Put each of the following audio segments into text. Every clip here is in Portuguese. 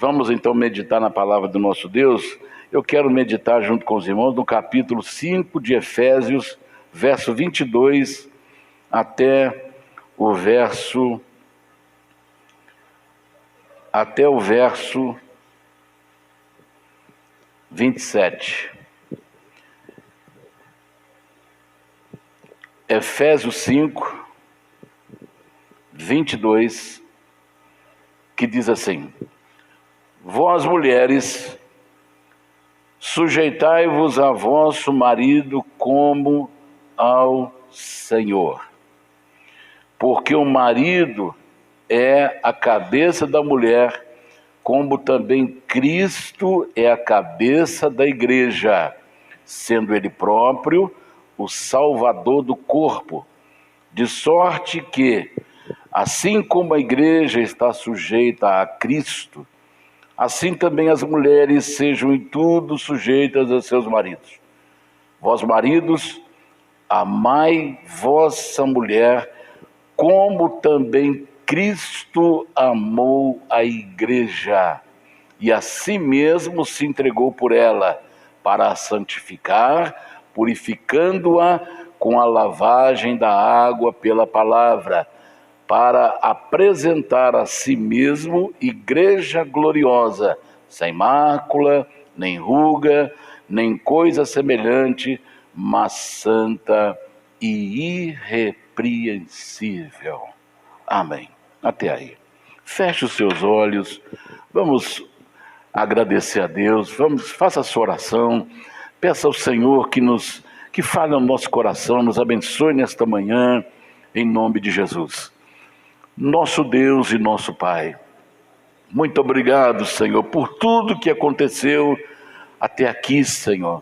Vamos então meditar na palavra do nosso Deus. Eu quero meditar junto com os irmãos no capítulo 5 de Efésios, verso 22 até o verso 27. Efésios 5, 22, que diz assim: Vós, mulheres, sujeitai-vos a vosso marido como ao Senhor, porque o marido é a cabeça da mulher, como também Cristo é a cabeça da igreja, sendo ele próprio o Salvador do corpo, de sorte que, assim como a igreja está sujeita a Cristo, assim também as mulheres sejam em tudo sujeitas a seus maridos. Vós, maridos, amai vossa mulher, como também Cristo amou a igreja, e a si mesmo se entregou por ela, para a santificar, purificando-a com a lavagem da água pela palavra, para apresentar a si mesmo igreja gloriosa, sem mácula, nem ruga, nem coisa semelhante, mas santa e irrepreensível. Amém. Até aí. Feche os seus olhos, vamos agradecer a Deus, faça a sua oração, peça ao Senhor que fale no nosso coração, nos abençoe nesta manhã, em nome de Jesus. Nosso Deus e nosso Pai, muito obrigado, Senhor, por tudo que aconteceu até aqui, Senhor.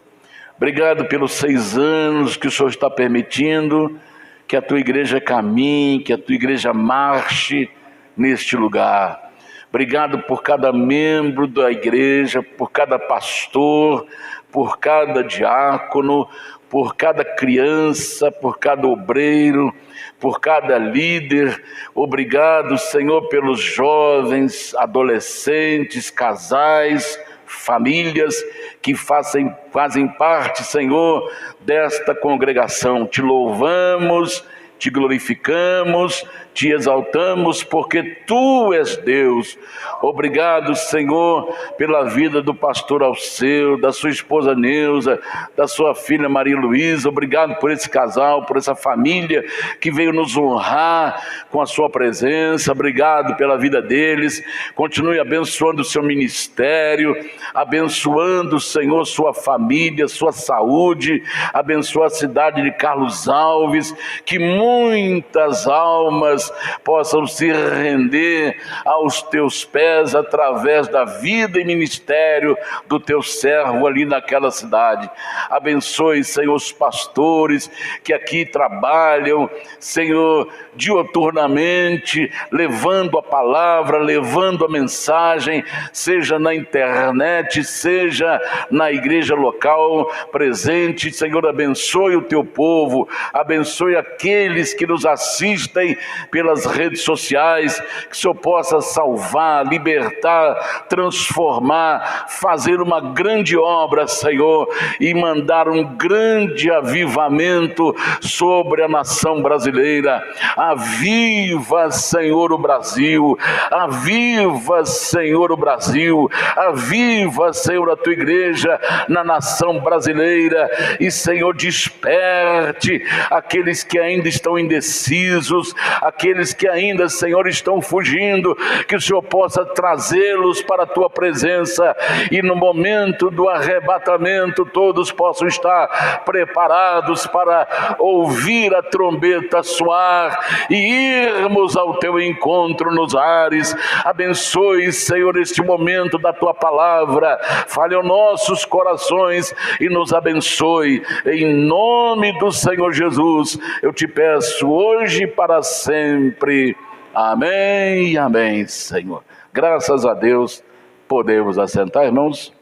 Obrigado pelos 6 anos que o Senhor está permitindo que a Tua igreja caminhe, que a Tua igreja marche neste lugar. Obrigado por cada membro da igreja, por cada pastor, por cada diácono, por cada criança, por cada obreiro, por cada líder. Obrigado, Senhor, pelos jovens, adolescentes, casais, famílias que fazem parte, Senhor, desta congregação. Te louvamos, te glorificamos, te exaltamos, porque Tu és Deus. Obrigado, Senhor, pela vida do pastor Alceu, da sua esposa Neuza, da sua filha Maria Luísa. Obrigado por esse casal, por essa família que veio nos honrar com a sua presença. Obrigado pela vida deles. Continue abençoando o seu ministério, abençoando, Senhor, sua família, sua saúde. Abençoa a cidade de Carlos Alves, que muitas almas possam se render aos Teus pés através da vida e ministério do Teu servo ali naquela cidade. Abençoe, Senhor, os pastores que aqui trabalham, Senhor, diuturnamente, levando a palavra, levando a mensagem, seja na internet, seja na igreja local presente. Senhor, abençoe o Teu povo, abençoe aqueles que nos assistem pelas redes sociais, que o Senhor possa salvar, libertar, transformar, fazer uma grande obra, Senhor, e mandar um grande avivamento sobre a nação brasileira. Aviva, Senhor, o Brasil, aviva, Senhor, o Brasil, aviva, Senhor, a Tua igreja na nação brasileira, e, Senhor, desperte aqueles que ainda estão indecisos, aqueles que ainda, Senhor, estão fugindo, que o Senhor possa trazê-los para a Tua presença, e no momento do arrebatamento todos possam estar preparados para ouvir a trombeta soar e irmos ao Teu encontro nos ares. Abençoe, Senhor, este momento da Tua palavra, fale aos nossos corações e nos abençoe, em nome do Senhor Jesus, eu te peço hoje e para sempre. Amém e amém, Senhor. Graças a Deus, podemos assentar, irmãos.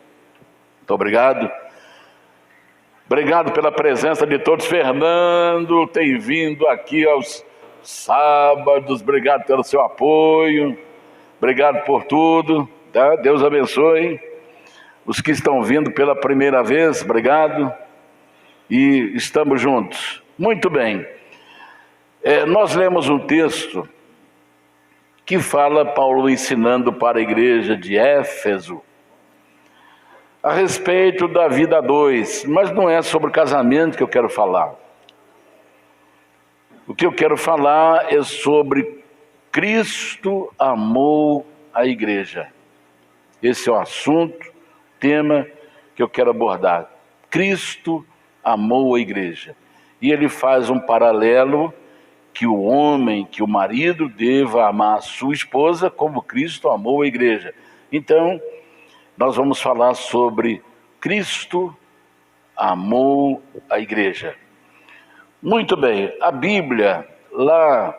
Muito obrigado. Obrigado pela presença de todos. Fernando tem vindo aqui aos sábados. Obrigado pelo seu apoio. Obrigado por tudo. tá? Deus abençoe. Os que estão vindo pela primeira vez, obrigado. E estamos juntos. Muito bem. Nós lemos um texto que fala Paulo ensinando para a igreja de Éfeso a respeito da vida a dois, mas não é sobre casamento que eu quero falar. O que eu quero falar é sobre Cristo amou a igreja. Esse é o assunto, tema que eu quero abordar. Cristo amou a igreja. E ele faz um paralelo que o homem, que o marido deva amar a sua esposa como Cristo amou a igreja. Então, nós vamos falar sobre Cristo amou a igreja. Muito bem, a Bíblia, lá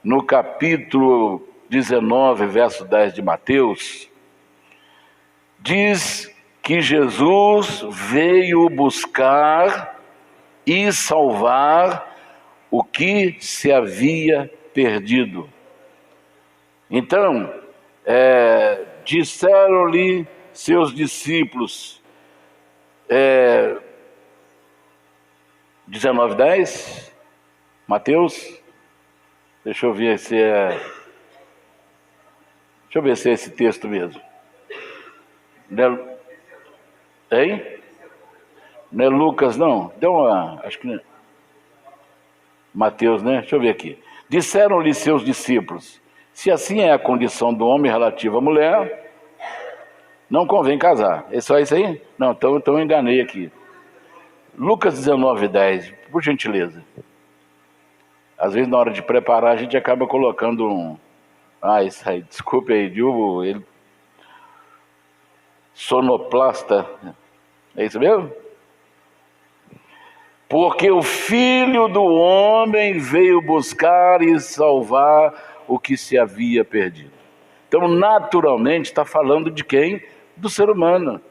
no capítulo 19, verso 10 de Mateus, diz que Jesus veio buscar e salvar o que se havia perdido. Então, disseram-lhe seus discípulos, 19:10, Mateus, deixa eu ver se é esse texto mesmo. Hein? Não é Lucas, não? Acho que não é. Mateus, né? Deixa eu ver aqui. Disseram-lhe seus discípulos, se assim é a condição do homem relativa à mulher, não convém casar. É só isso aí? Não, então eu enganei aqui. Lucas 19:10, por gentileza. Às vezes na hora de preparar a gente acaba colocando um... isso aí, desculpe aí, viu? Ele... Sonoplasta. É isso mesmo? Porque o Filho do Homem veio buscar e salvar o que se havia perdido. Então, naturalmente, está falando de quem? Do ser humano.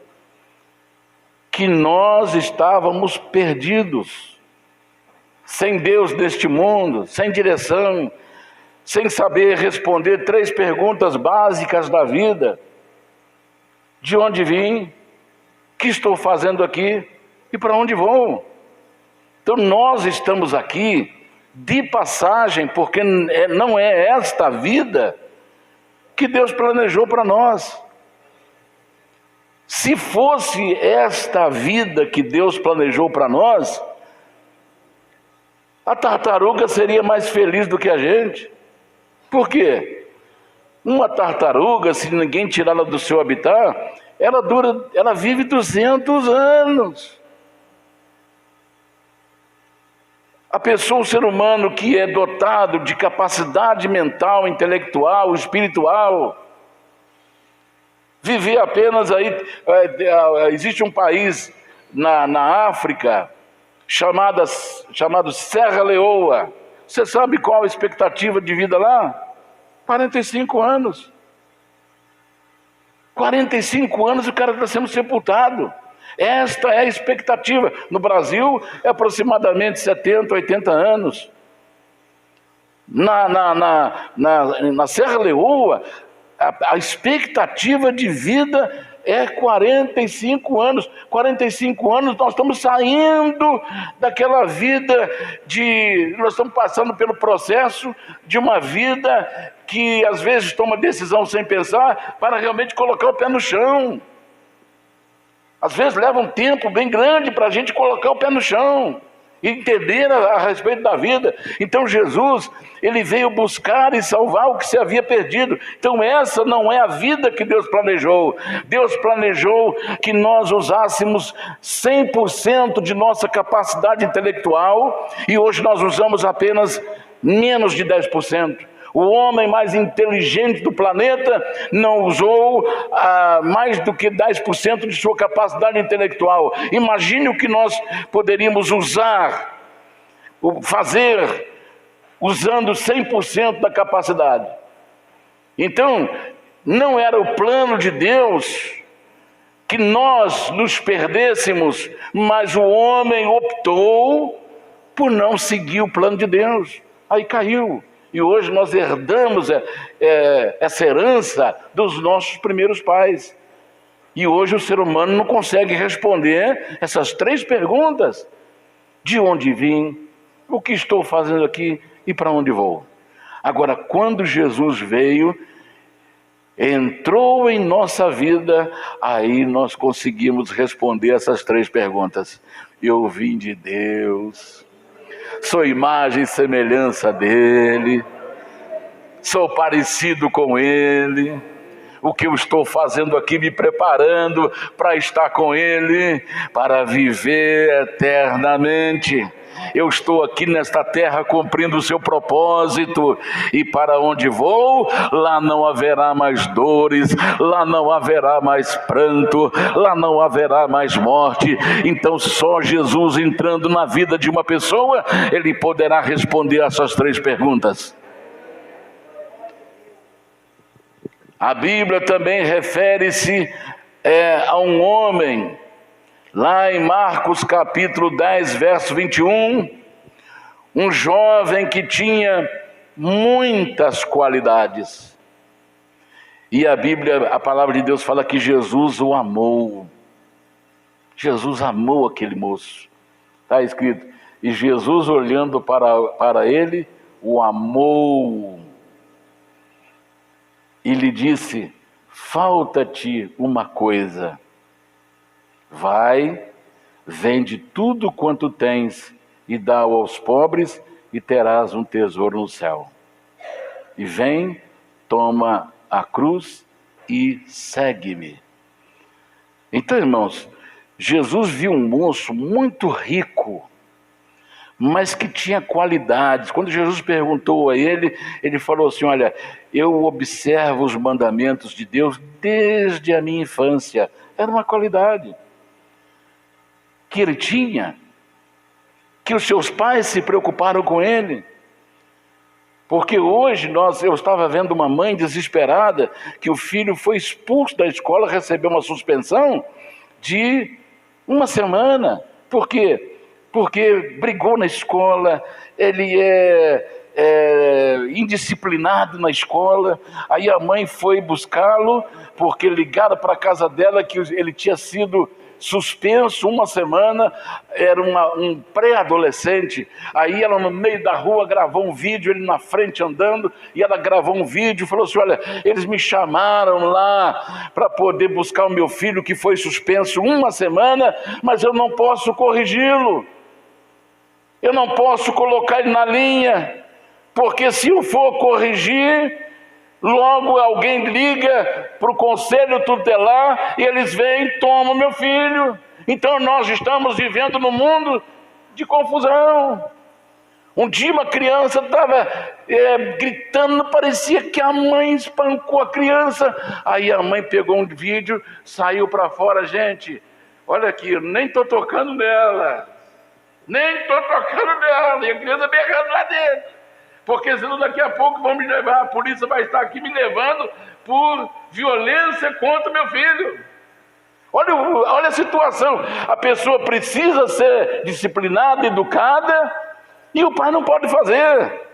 Que nós estávamos perdidos, sem Deus neste mundo, sem direção, sem saber responder 3 perguntas básicas da vida. De onde vim? O que estou fazendo aqui? E para onde vou? Então nós estamos aqui de passagem, porque não é esta vida que Deus planejou para nós. Se fosse esta vida que Deus planejou para nós, a tartaruga seria mais feliz do que a gente. Por quê? Uma tartaruga, se ninguém tirá-la do seu habitat, ela vive 200 anos. A pessoa, o ser humano que é dotado de capacidade mental, intelectual, espiritual, viver apenas aí... existe um país na África chamado Serra Leoa. Você sabe qual a expectativa de vida lá? 45 anos. 45 anos o cara está sendo sepultado. Esta é a expectativa. No Brasil é aproximadamente 70, 80 anos. Na Serra Leoa, a expectativa de vida é 45 anos. 45 anos nós estamos saindo daquela vida nós estamos passando pelo processo de uma vida que às vezes toma decisão sem pensar para realmente colocar o pé no chão. Às vezes leva um tempo bem grande para a gente colocar o pé no chão e entender a respeito da vida. Então Jesus, ele veio buscar e salvar o que se havia perdido. Então essa não é a vida que Deus planejou. Deus planejou que nós usássemos 100% de nossa capacidade intelectual e hoje nós usamos apenas menos de 10%. O homem mais inteligente do planeta não usou mais do que 10% de sua capacidade intelectual. Imagine o que nós poderíamos fazer usando 100% da capacidade. Então, não era o plano de Deus que nós nos perdêssemos, mas o homem optou por não seguir o plano de Deus. Aí caiu. E hoje nós herdamos essa herança dos nossos primeiros pais. E hoje o ser humano não consegue responder essas 3 perguntas: de onde vim, o que estou fazendo aqui e para onde vou? Agora, quando Jesus veio, entrou em nossa vida, aí nós conseguimos responder essas 3 perguntas. Eu vim de Deus, sou imagem e semelhança dele, sou parecido com ele. O que eu estou fazendo aqui, me preparando para estar com ele, para viver eternamente. Eu estou aqui nesta terra cumprindo o seu propósito, e para onde vou, lá não haverá mais dores, lá não haverá mais pranto, lá não haverá mais morte. Então só Jesus entrando na vida de uma pessoa, ele poderá responder essas 3 perguntas. A Bíblia também refere-se a um homem, lá em Marcos capítulo 10, verso 21, um jovem que tinha muitas qualidades. E a palavra de Deus fala que Jesus o amou. Jesus amou aquele moço. Está escrito, e Jesus olhando para ele, o amou. E lhe disse, falta-te uma coisa, vai, vende tudo quanto tens e dá-o aos pobres e terás um tesouro no céu. E vem, toma a cruz e segue-me. Então, irmãos, Jesus viu um moço muito rico, mas que tinha qualidades. Quando Jesus perguntou a ele, ele falou assim, olha, eu observo os mandamentos de Deus desde a minha infância. Era uma qualidade que ele tinha, que os seus pais se preocuparam com ele. Porque hoje eu estava vendo uma mãe desesperada, que o filho foi expulso da escola, recebeu uma suspensão de 1 semana. Por quê? Porque brigou na escola, ele é indisciplinado na escola. Aí a mãe foi buscá-lo, porque ligaram para a casa dela que ele tinha sido suspenso 1 semana, era um pré-adolescente. Aí ela no meio da rua gravou um vídeo, ele na frente andando, e ela gravou um vídeo e falou assim, olha, eles me chamaram lá para poder buscar o meu filho que foi suspenso 1 semana, mas eu não posso corrigi-lo, eu não posso colocar ele na linha, porque se eu for corrigir, logo alguém liga para o conselho tutelar e eles vêm e tomam meu filho. Então nós estamos vivendo num mundo de confusão. Um dia uma criança estava gritando, parecia que a mãe espancou a criança. Aí a mãe pegou um vídeo, saiu para fora, gente, olha aqui, eu nem estou tocando nela, e a criança berrando lá dentro, porque senão daqui a pouco vão me levar, a polícia vai estar aqui me levando por violência contra meu filho. Olha a situação, a pessoa precisa ser disciplinada, educada, e o pai não pode fazer.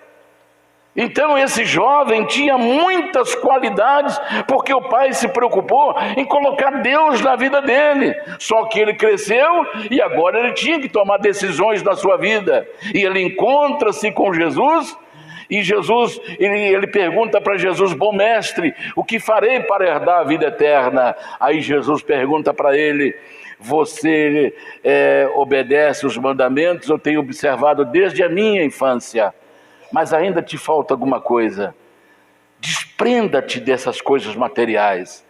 Então esse jovem tinha muitas qualidades, porque o pai se preocupou em colocar Deus na vida dele. Só que ele cresceu e agora ele tinha que tomar decisões na sua vida. E ele encontra-se com Jesus, e Jesus, ele pergunta para Jesus, bom mestre, o que farei para herdar a vida eterna? Aí Jesus pergunta para ele, você obedece os mandamentos? Eu tenho observado desde a minha infância. Mas ainda te falta alguma coisa. Desprenda-te dessas coisas materiais.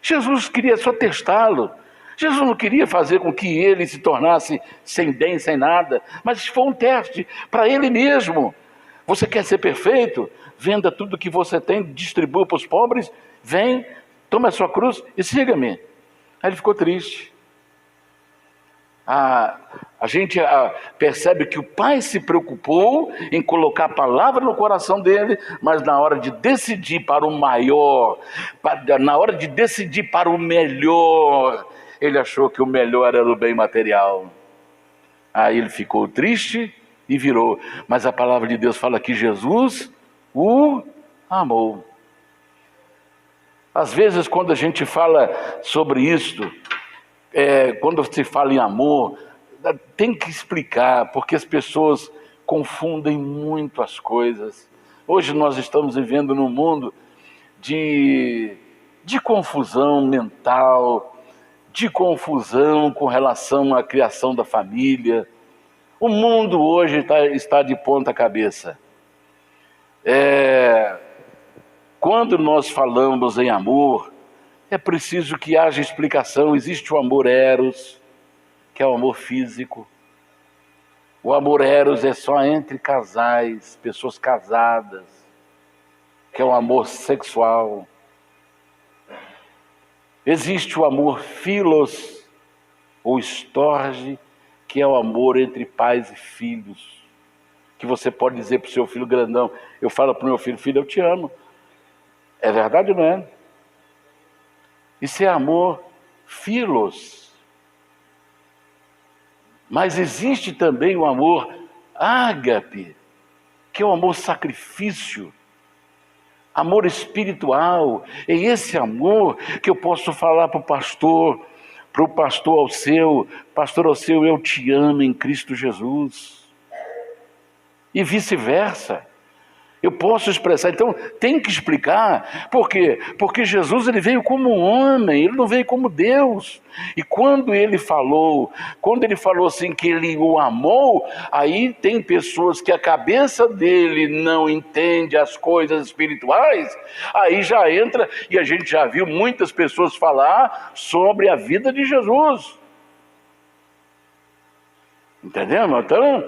Jesus queria só testá-lo. Jesus não queria fazer com que ele se tornasse sem bem, sem nada. Mas foi um teste para ele mesmo. Você quer ser perfeito? Venda tudo que você tem, distribua para os pobres. Vem, toma a sua cruz e siga-me. Aí ele ficou triste. A gente percebe que o pai se preocupou em colocar a palavra no coração dele, mas na hora de decidir para o maior, na hora de decidir para o melhor, ele achou que o melhor era o bem material. Aí ele ficou triste e virou. Mas a palavra de Deus fala que Jesus o amou. Às vezes, quando a gente fala sobre isto, quando se fala em amor, tem que explicar, porque as pessoas confundem muito as coisas. Hoje nós estamos vivendo num mundo de confusão mental, de confusão com relação à criação da família. O mundo hoje está de ponta cabeça. Quando nós falamos em amor, é preciso que haja explicação. Existe o amor eros, que é o amor físico. O amor eros é só entre casais, pessoas casadas, que é o amor sexual. Existe o amor philos, ou storge, que é o amor entre pais e filhos. Que você pode dizer para o seu filho grandão, eu falo para o meu filho, filho, eu te amo. É verdade ou não é? Isso é amor philos. Mas existe também o amor ágape, que é o amor sacrifício, amor espiritual. É esse amor que eu posso falar para o pastor ao seu, pastor ao seu, eu te amo em Cristo Jesus. E vice-versa. Eu posso expressar, então tem que explicar. Por quê? Porque Jesus ele veio como um homem, ele não veio como Deus. E quando ele falou assim que ele o amou, aí tem pessoas que a cabeça dele não entende as coisas espirituais, aí já entra, e a gente já viu muitas pessoas falar sobre a vida de Jesus. Entendemos? Então,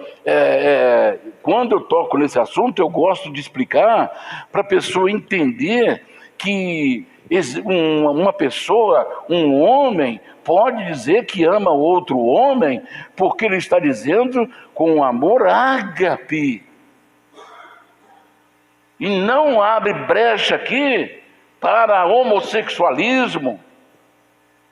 quando eu toco nesse assunto, eu gosto de explicar para a pessoa entender que uma pessoa, um homem, pode dizer que ama outro homem, porque ele está dizendo com amor ágape. E não abre brecha aqui para homossexualismo,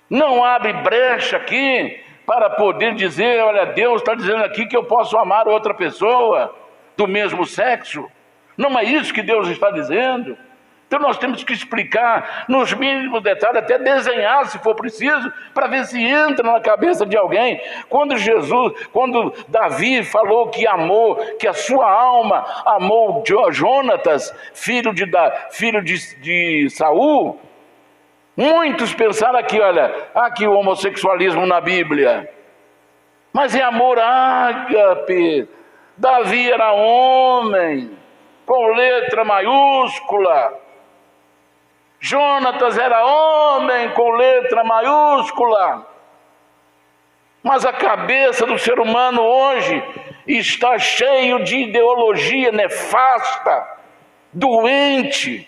não abre brecha aqui para poder dizer, olha, Deus está dizendo aqui que eu posso amar outra pessoa do mesmo sexo. Não é isso que Deus está dizendo. Então nós temos que explicar nos mínimos detalhes, até desenhar se for preciso, para ver se entra na cabeça de alguém. Quando Davi falou que amou, que a sua alma amou Jonatas, filho de Saul, muitos pensaram aqui, olha, aqui o homossexualismo na Bíblia. Mas é amor ágape. Davi era homem, com letra maiúscula. Jonatas era homem, com letra maiúscula. Mas a cabeça do ser humano hoje está cheio de ideologia nefasta, doente.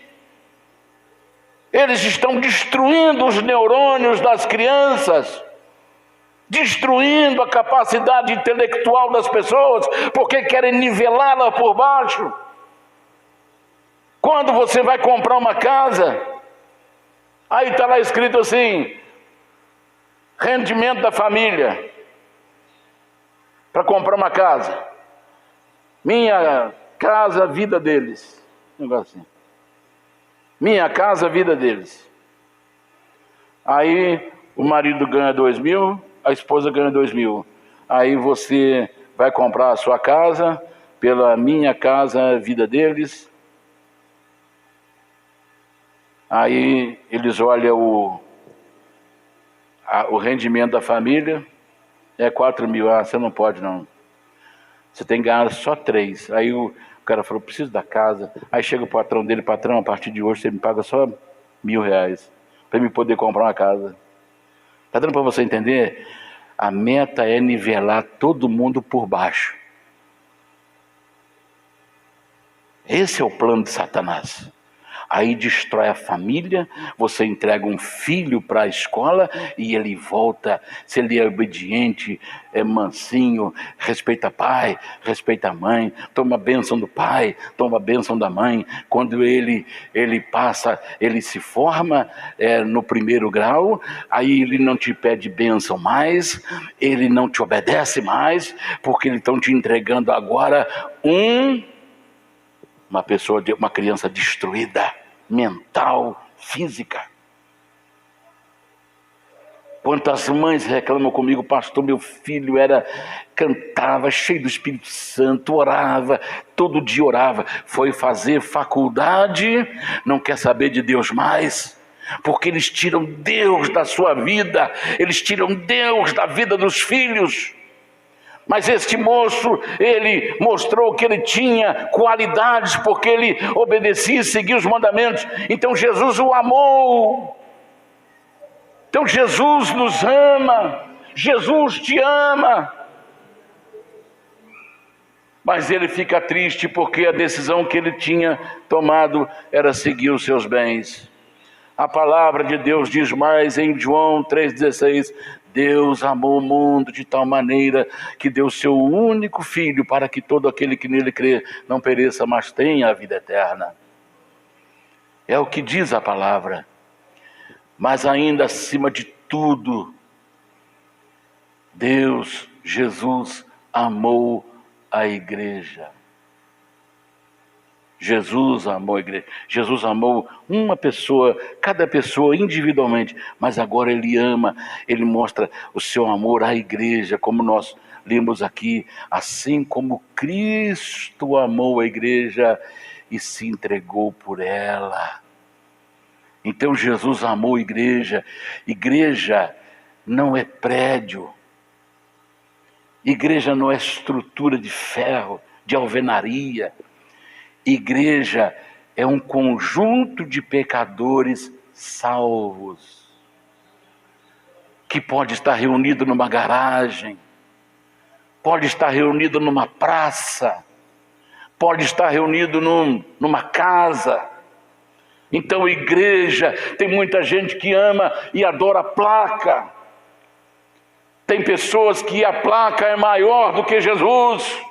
Eles estão destruindo os neurônios das crianças, destruindo a capacidade intelectual das pessoas, porque querem nivelá-la por baixo. Quando você vai comprar uma casa, aí está lá escrito assim, rendimento da família, para comprar uma casa. Minha casa, vida deles. Um negócio assim. Minha casa, vida deles. Aí o marido ganha 2.000, a esposa ganha 2.000. Aí você vai comprar a sua casa pela minha casa, vida deles. Aí eles olham o rendimento da família, é 4.000. Ah, você não pode não. Você tem que ganhar só 3. Aí o cara falou, preciso da casa. Aí chega o patrão dele, patrão, a partir de hoje você me paga só R$1.000 para me poder comprar uma casa. Está dando para você entender? A meta é nivelar todo mundo por baixo. Esse é o plano de Satanás. Aí destrói a família, você entrega um filho para a escola e ele volta, se ele é obediente, é mansinho, respeita pai, respeita a mãe, toma a bênção do pai, toma a bênção da mãe. Quando ele passa, ele se forma no 1º grau, aí ele não te pede bênção mais, ele não te obedece mais, porque eles estão te entregando agora um uma criança destruída, mental, física. Quantas mães reclamam comigo, pastor, meu filho cantava, cheio do Espírito Santo, orava, todo dia orava, foi fazer faculdade, não quer saber de Deus mais, porque eles tiram Deus da sua vida, eles tiram Deus da vida dos filhos. Mas este moço, ele mostrou que ele tinha qualidades, porque ele obedecia e seguia os mandamentos. Então Jesus o amou. Então Jesus nos ama. Jesus te ama. Mas ele fica triste porque a decisão que ele tinha tomado era seguir os seus bens. A palavra de Deus diz mais em João 3,16: Deus amou o mundo de tal maneira que deu seu único filho para que todo aquele que nele crê não pereça, mas tenha a vida eterna. É o que diz a palavra. Mas ainda acima de tudo, Deus, Jesus, amou a igreja. Jesus amou a igreja. Jesus amou uma pessoa, cada pessoa individualmente, mas agora ele ama, ele mostra o seu amor à igreja, como nós lemos aqui, assim como Cristo amou a igreja e se entregou por ela. Então Jesus amou a igreja. Igreja não é prédio, igreja não é estrutura de ferro, de alvenaria. Igreja é um conjunto de pecadores salvos, que pode estar reunido numa garagem, pode estar reunido numa praça, pode estar reunido numa casa. Então igreja, tem muita gente que ama e adora a placa. Tem pessoas que a placa é maior do que Jesus.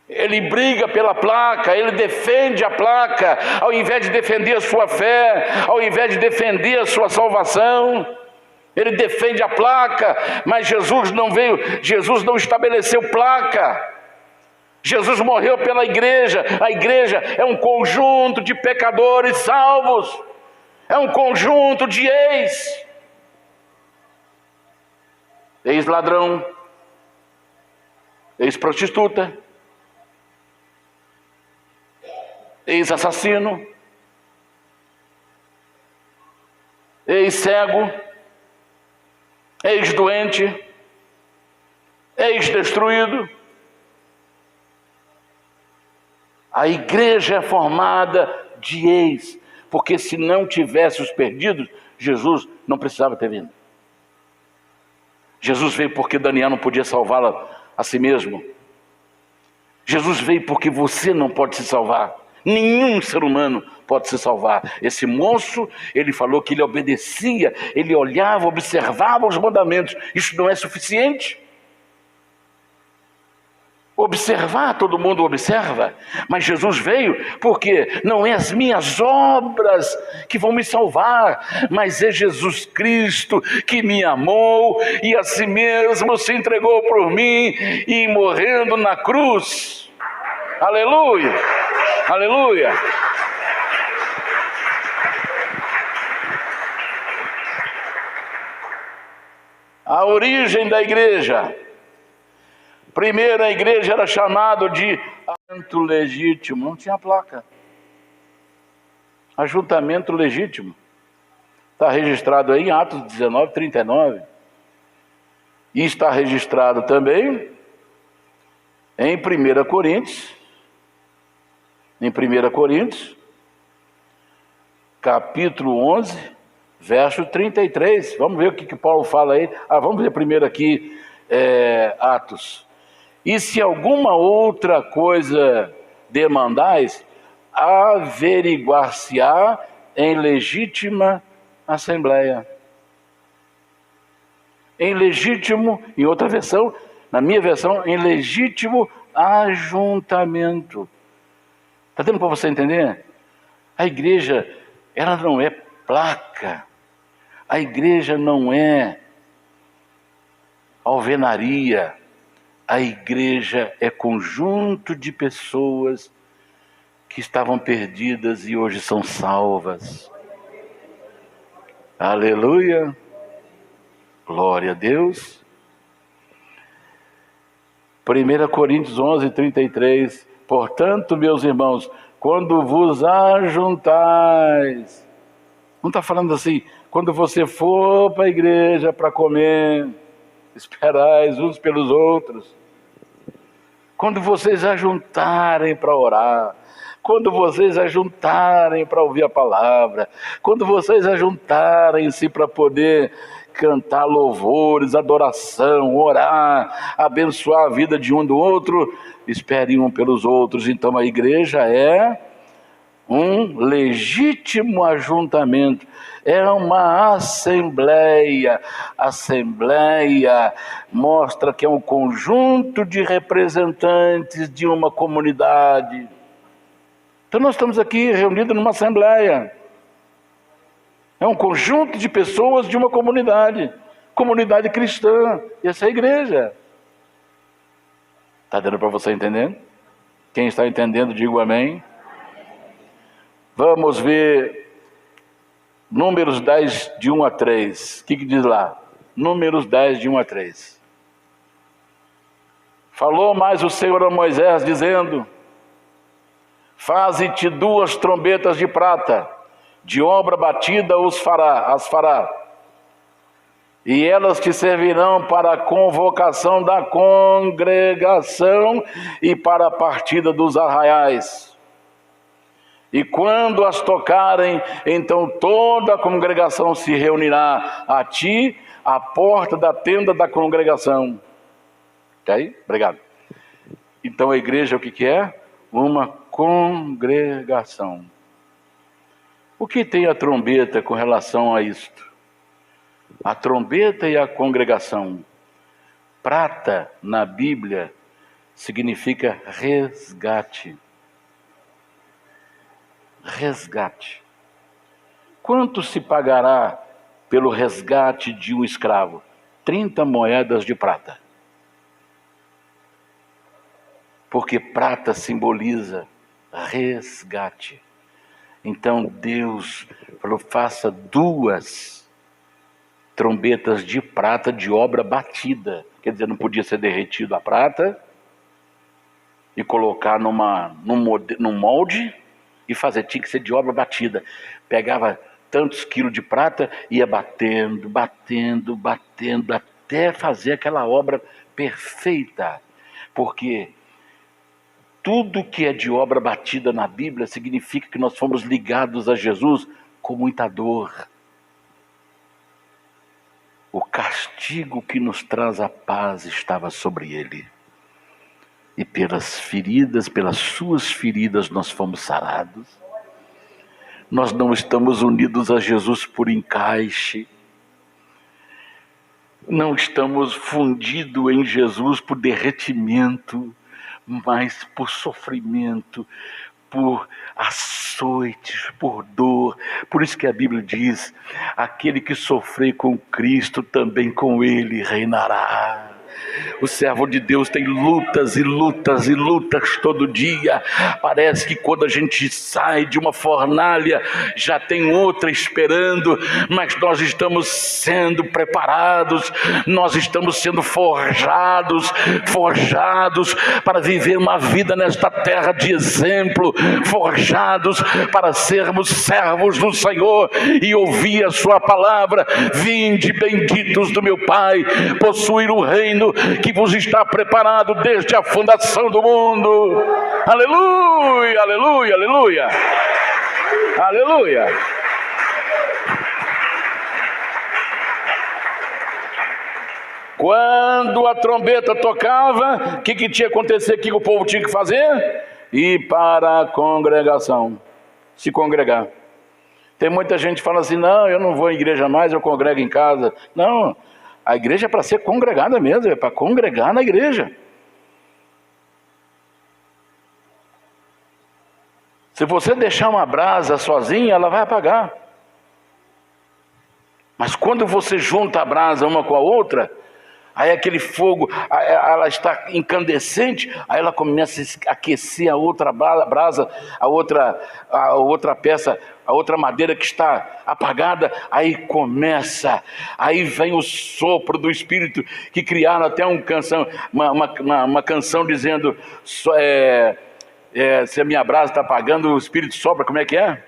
Ele briga pela placa, ele defende a placa, ao invés de defender a sua fé, ao invés de defender a sua salvação, ele defende a placa, mas Jesus não veio, Jesus não estabeleceu placa. Jesus morreu pela igreja, a igreja é um conjunto de pecadores salvos, é um conjunto de ex-ladrão, ex-prostituta, ex-assassino, ex-cego, ex-doente, ex-destruído. A igreja é formada de ex, porque se não tivesse os perdidos, Jesus não precisava ter vindo. Jesus veio porque Daniel não podia salvá-la a si mesmo. Jesus veio porque você não pode se salvar. Nenhum ser humano pode se salvar. Esse moço, ele falou que ele obedecia, ele olhava, observava os mandamentos. Isso não é suficiente? Observar, todo mundo observa, mas Jesus veio porque não é as minhas obras que vão me salvar, mas é Jesus Cristo que me amou e a si mesmo se entregou por mim e morrendo na cruz. Aleluia, aleluia. A origem da igreja. Primeiro, a igreja era chamada de ajuntamento legítimo, não tinha placa. Ajuntamento legítimo. Está registrado aí em Atos 19, 39. E está registrado também em 1 Coríntios. Em 1 Coríntios, capítulo 11, verso 33. Vamos ver o que Paulo fala aí. Vamos ver primeiro aqui Atos. E se alguma outra coisa demandais, averiguar-se-á em legítima assembleia. Em legítimo, em outra versão, na minha versão, em legítimo ajuntamento. Está dando para você entender? A igreja, ela não é placa. A igreja não é alvenaria. A igreja é conjunto de pessoas que estavam perdidas e hoje são salvas. Aleluia! Glória a Deus! 1 Coríntios 11, 33. Portanto, meus irmãos, quando vos ajuntais, não está falando assim, quando você for para a igreja para comer, esperais uns pelos outros. Quando vocês ajuntarem para orar, quando vocês ajuntarem para ouvir a palavra, quando vocês ajuntarem-se para poder cantar louvores, adoração, orar, abençoar a vida de um do outro, esperem um pelos outros. Então a igreja é um legítimo ajuntamento, é uma assembleia. Assembleia mostra que é um conjunto de representantes de uma comunidade. Então nós estamos aqui reunidos numa assembleia. É um conjunto de pessoas de uma comunidade cristã. E essa é a igreja. Está dando para você entender? Quem está entendendo, diga o amém. Vamos ver Números 10, de 1 a 3. O que diz lá? Números 10, de 1 a 3. Falou mais o Senhor a Moisés, dizendo: faze-te 2 trombetas de prata, de obra batida as fará, e elas te servirão para a convocação da congregação e para a partida dos arraiais. E quando as tocarem, então toda a congregação se reunirá a ti, à porta da tenda da congregação. Está aí? Obrigado. Então a igreja o que é? Uma congregação. O que tem a trombeta com relação a isto? A trombeta e a congregação. Prata na Bíblia significa resgate. Resgate. Quanto se pagará pelo resgate de um escravo? 30 moedas de prata. Porque prata simboliza resgate. Então Deus falou: faça 2 trombetas de prata de obra batida. Quer dizer, não podia ser derretido a prata e colocar num molde e fazer, tinha que ser de obra batida. Pegava tantos quilos de prata, ia batendo, até fazer aquela obra perfeita. Porque tudo que é de obra batida na Bíblia significa que nós fomos ligados a Jesus com muita dor. O castigo que nos traz a paz estava sobre ele. E pelas suas feridas nós fomos sarados. Nós não estamos unidos a Jesus por encaixe. Não estamos fundidos em Jesus por derretimento, mas por sofrimento, por açoites, por dor. Por isso que a Bíblia diz: aquele que sofrer com Cristo, também com ele reinará. O servo de Deus tem lutas e lutas e lutas todo dia. Parece que quando a gente sai de uma fornalha, já tem outra esperando, mas nós estamos sendo preparados, nós estamos sendo forjados para viver uma vida nesta terra de exemplo, forjados para sermos servos do Senhor e ouvir a sua palavra: vinde benditos do meu Pai, possuir o reino que vos está preparado desde a fundação do mundo. Aleluia, aleluia, aleluia, aleluia. Quando a trombeta tocava, o que tinha que acontecer? O que o povo tinha que fazer? Ir para a congregação, se congregar. Tem muita gente que fala assim: não, eu não vou à igreja mais, eu congrego em casa. Não, a igreja é para ser congregada mesmo, é para congregar na igreja. Se você deixar uma brasa sozinha, ela vai apagar. Mas quando você junta a brasa uma com a outra Aí aquele fogo, ela está incandescente, aí ela começa a aquecer a outra brasa, a outra peça, a outra madeira que está apagada, aí começa, aí vem o sopro do Espírito, que criaram até uma canção dizendo, se a minha brasa está apagando, o Espírito sopra, como é que é?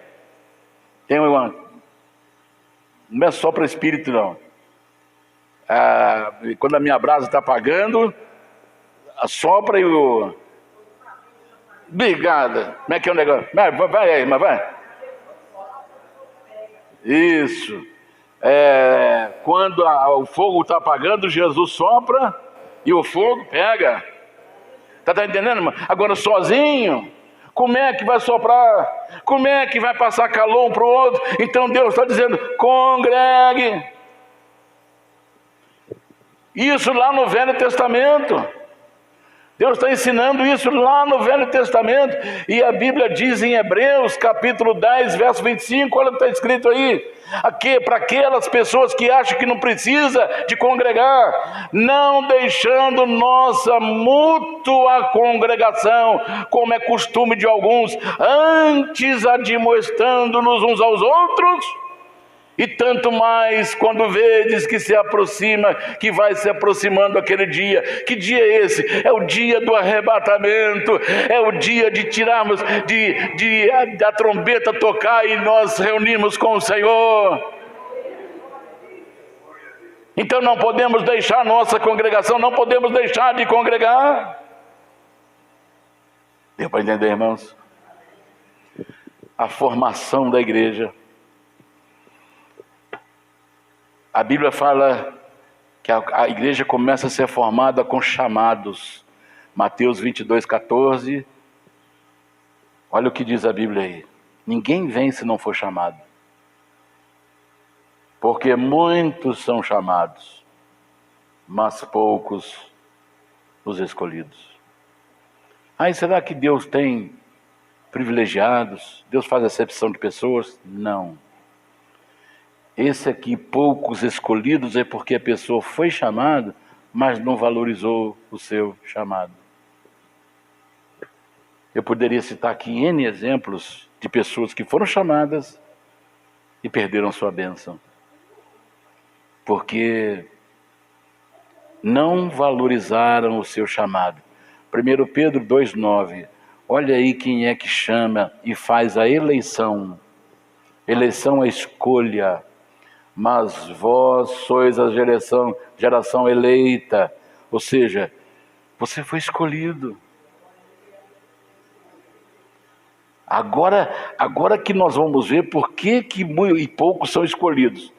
Não é só para o Espírito, não. Quando a minha brasa está apagando, assopra e o... Obrigada. Como é que é o negócio? Vai aí, mas vai. Isso. Quando o fogo está apagando, Jesus sopra e o fogo pega. Tá entendendo, irmão? Agora sozinho, como é que vai soprar? Como é que vai passar calor um para o outro? Então Deus está dizendo, congregue. Isso lá no Velho Testamento. Deus está ensinando isso lá no Velho Testamento. E a Bíblia diz em Hebreus, capítulo 10, verso 25, olha o que está escrito aí. Para aquelas pessoas que acham que não precisa de congregar, não deixando nossa mútua congregação, como é costume de alguns, antes admoestando-nos uns aos outros, e tanto mais quando vedes que se aproxima, que vai se aproximando aquele dia. Que dia é esse? É o dia do arrebatamento, é o dia de tirarmos, da trombeta tocar e nós reunirmos com o Senhor. Então não podemos deixar nossa congregação, não podemos deixar de congregar. Deu para entender, irmãos? A formação da igreja. A Bíblia fala que a igreja começa a ser formada com chamados. Mateus 22, 14. Olha o que diz a Bíblia aí. Ninguém vem se não for chamado. Porque muitos são chamados, mas poucos os escolhidos. Aí será que Deus tem privilegiados? Deus faz acepção de pessoas? Não. Esse aqui, poucos escolhidos, é porque a pessoa foi chamada, mas não valorizou o seu chamado. Eu poderia citar aqui N exemplos de pessoas que foram chamadas e perderam sua bênção. Porque não valorizaram o seu chamado. 1 Pedro 2,9. Olha aí quem é que chama e faz a eleição. Eleição é escolha. Mas vós sois a geração eleita. Ou seja, você foi escolhido. Agora que nós vamos ver por que e poucos são escolhidos.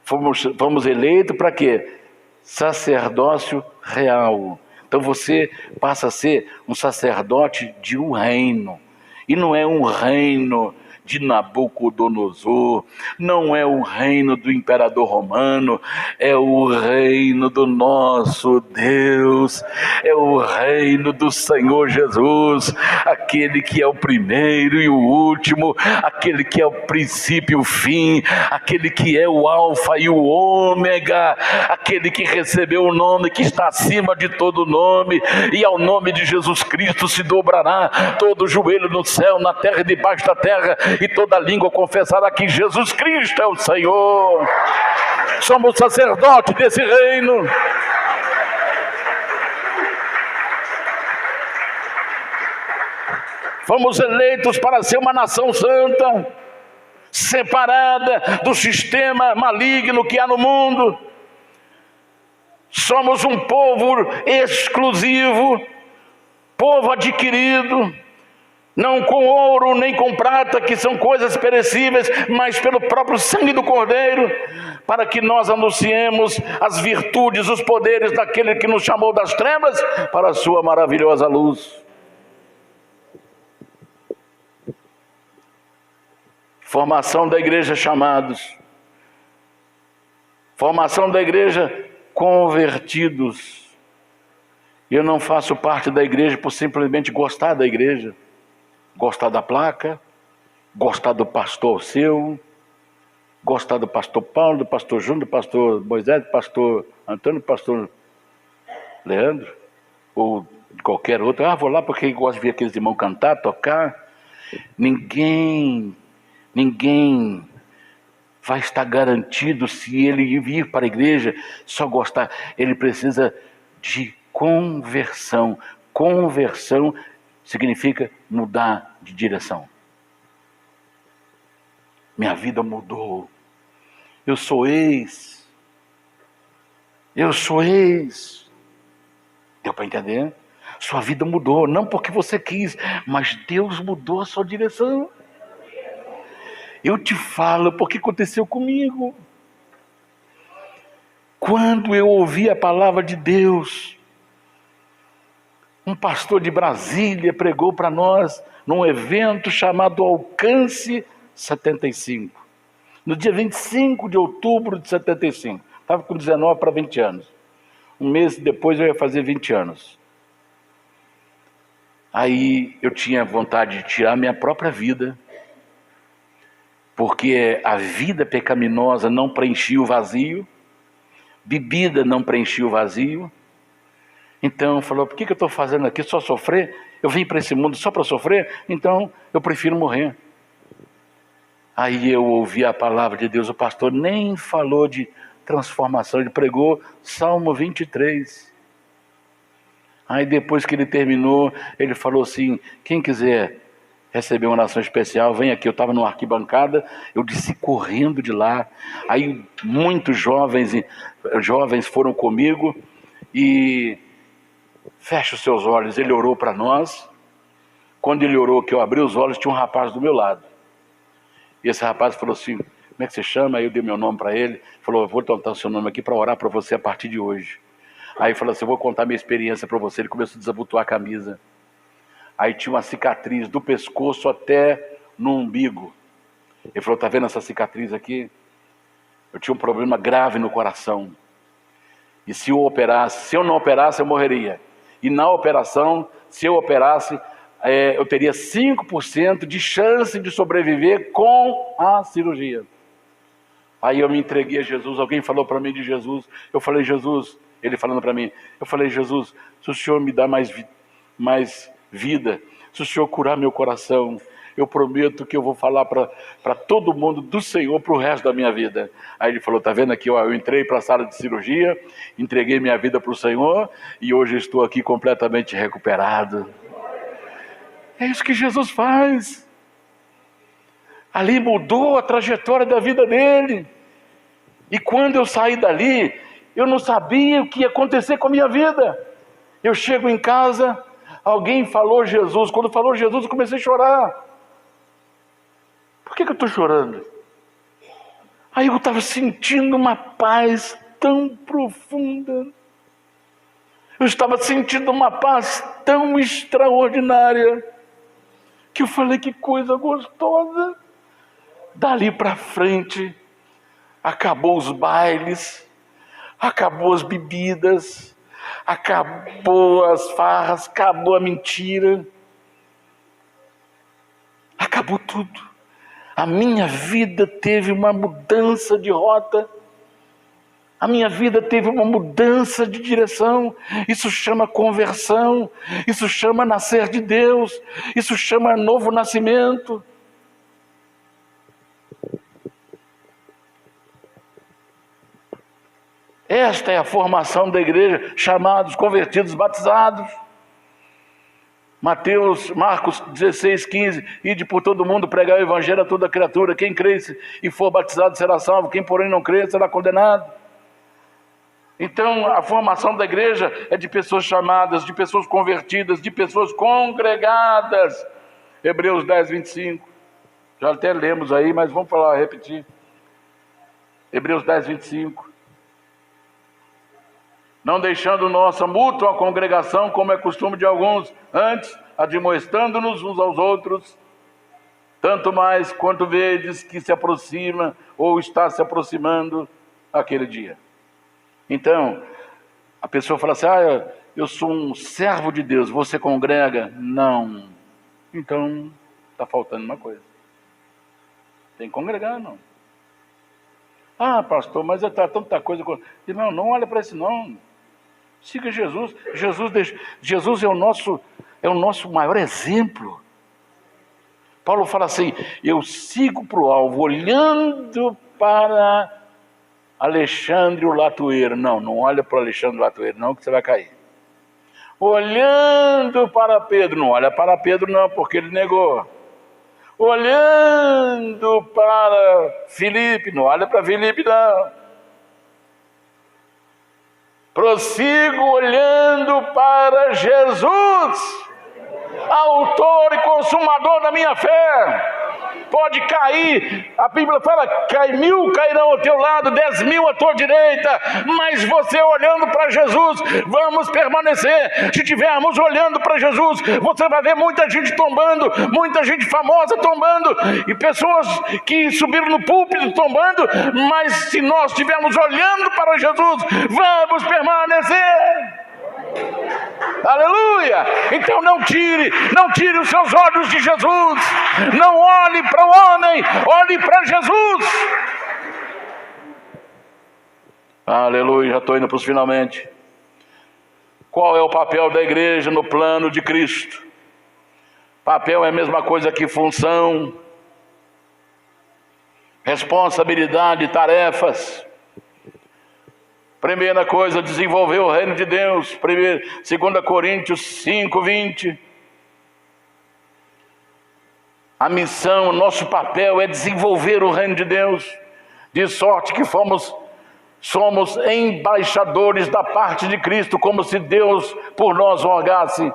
Fomos eleitos para quê? Sacerdócio real. Então você passa a ser um sacerdote de um reino. E não é um reino de Nabucodonosor, não é o reino do imperador romano, é o reino do nosso Deus, é o reino do Senhor Jesus, aquele que é o primeiro e o último, aquele que é o princípio e o fim, aquele que é o alfa e o ômega, aquele que recebeu o nome que está acima de todo nome, e ao nome de Jesus Cristo se dobrará todo joelho no céu, na terra e debaixo da terra, e toda língua confessará que Jesus Cristo é o Senhor. Somos sacerdotes desse reino. Fomos eleitos para ser uma nação santa, separada do sistema maligno que há no mundo. Somos um povo exclusivo, povo adquirido, não com ouro nem com prata, que são coisas perecíveis, mas pelo próprio sangue do Cordeiro, para que nós anunciemos as virtudes, os poderes daquele que nos chamou das trevas para a sua maravilhosa luz. Formação da igreja chamados. Formação da igreja convertidos. Eu não faço parte da igreja por simplesmente gostar da igreja. Gostar da placa, gostar do pastor seu, gostar do pastor Paulo, do pastor Júnior, do pastor Moisés, do pastor Antônio, do pastor Leandro, ou de qualquer outro, vou lá porque gosto de ver aqueles irmãos cantar, tocar. Ninguém vai estar garantido se ele vir para a igreja só gostar. Ele precisa de conversão. Conversão significa mudar de direção. Minha vida mudou. Eu sou ex. Deu para entender? Sua vida mudou, não porque você quis, mas Deus mudou a sua direção. Eu te falo porque aconteceu comigo. Quando eu ouvi a palavra de Deus, um pastor de Brasília pregou para nós num evento chamado Alcance 75. No dia 25 de outubro de 75. Estava com 19 para 20 anos. Um mês depois eu ia fazer 20 anos. Aí eu tinha vontade de tirar minha própria vida, porque a vida pecaminosa não preenchia o vazio, bebida não preenchia o vazio. Então falou, por que eu estou fazendo aqui? Só sofrer? Eu vim para esse mundo só para sofrer? Então eu prefiro morrer. Aí eu ouvi a palavra de Deus, o pastor nem falou de transformação, ele pregou Salmo 23. Aí depois que ele terminou, ele falou assim, quem quiser receber uma oração especial, vem aqui. Eu estava numa arquibancada, eu desci correndo de lá. Aí muitos jovens foram comigo e fecha os seus olhos. Ele orou para nós. Quando ele orou, que eu abri os olhos, tinha um rapaz do meu lado. E esse rapaz falou assim, como é que você chama? Aí eu dei meu nome para ele. Falou, eu vou anotar o seu nome aqui para orar para você a partir de hoje. Aí falou assim, eu vou contar minha experiência para você. Ele começou a desabotoar a camisa. Aí tinha uma cicatriz do pescoço até no umbigo. Ele falou, tá vendo essa cicatriz aqui? Eu tinha um problema grave no coração. E se eu não operasse, eu morreria. E na operação, se eu operasse, eu teria 5% de chance de sobreviver com a cirurgia. Aí eu me entreguei a Jesus. Alguém falou para mim de Jesus. Eu falei, Jesus, ele falando para mim, eu falei, Jesus, se o Senhor me dá mais vida, se o Senhor curar meu coração, eu prometo que eu vou falar para todo mundo do Senhor para o resto da minha vida. Aí ele falou, tá vendo aqui, eu entrei para a sala de cirurgia, entreguei minha vida para o Senhor e hoje estou aqui completamente recuperado. É isso que Jesus faz. Ali mudou a trajetória da vida dele. E quando eu saí dali, eu não sabia o que ia acontecer com a minha vida. Eu chego em casa, alguém falou Jesus. Quando falou Jesus, eu comecei a chorar. Por que eu estou chorando? Aí eu estava sentindo uma paz tão profunda. Eu estava sentindo uma paz tão extraordinária, que eu falei, que coisa gostosa. Dali para frente, acabou os bailes, acabou as bebidas, acabou as farras, acabou a mentira, acabou tudo. A minha vida teve uma mudança de rota, a minha vida teve uma mudança de direção. Isso chama conversão, isso chama nascer de Deus, isso chama novo nascimento. Esta é a formação da igreja, chamados, convertidos, batizados. Marcos 16, 15, ide por todo mundo pregar o evangelho a toda criatura. Quem crê e for batizado será salvo, quem porém não crê será condenado. Então a formação da igreja é de pessoas chamadas, de pessoas convertidas, de pessoas congregadas. Hebreus 10, 25. Já até lemos aí, mas vamos falar, repetir. Hebreus 10, 25. Não deixando nossa mútua congregação, como é costume de alguns, antes admoestando-nos uns aos outros, tanto mais quanto vedes que se aproxima ou está se aproximando aquele dia. Então, a pessoa fala assim, eu sou um servo de Deus, você congrega? Não. Então, está faltando uma coisa. Tem que congregar, não. Pastor, mas está tanta coisa. Irmão, não olha para isso não. Siga Jesus. Jesus é o nosso maior exemplo. Paulo fala assim: eu sigo para o alvo, olhando para Alexandre o latoeiro. Não olha para Alexandre o latoeiro não, que você vai cair. Olhando para Pedro. Não olha para Pedro não, porque ele negou. Olhando para Filipe. Não olha para Filipe não. Prossigo olhando para Jesus, autor e consumador da minha fé. Pode cair, a Bíblia fala, 1.000 cairão ao teu lado, 10.000 à tua direita, mas você olhando para Jesus, vamos permanecer. Se estivermos olhando para Jesus, você vai ver muita gente tombando, muita gente famosa tombando, e pessoas que subiram no púlpito tombando, mas se nós estivermos olhando para Jesus, vamos permanecer. Aleluia! Então não tire os seus olhos de Jesus, não olhe para o homem, olhe para Jesus. Aleluia, já estou indo para os finalmente. Qual é o papel da igreja no plano de Cristo? Papel é a mesma coisa que função, responsabilidade, tarefas. Primeira coisa, desenvolver o reino de Deus. 2 Coríntios 5:20. A missão, o nosso papel é desenvolver o reino de Deus, de sorte que somos embaixadores da parte de Cristo, como se Deus por nós rogasse.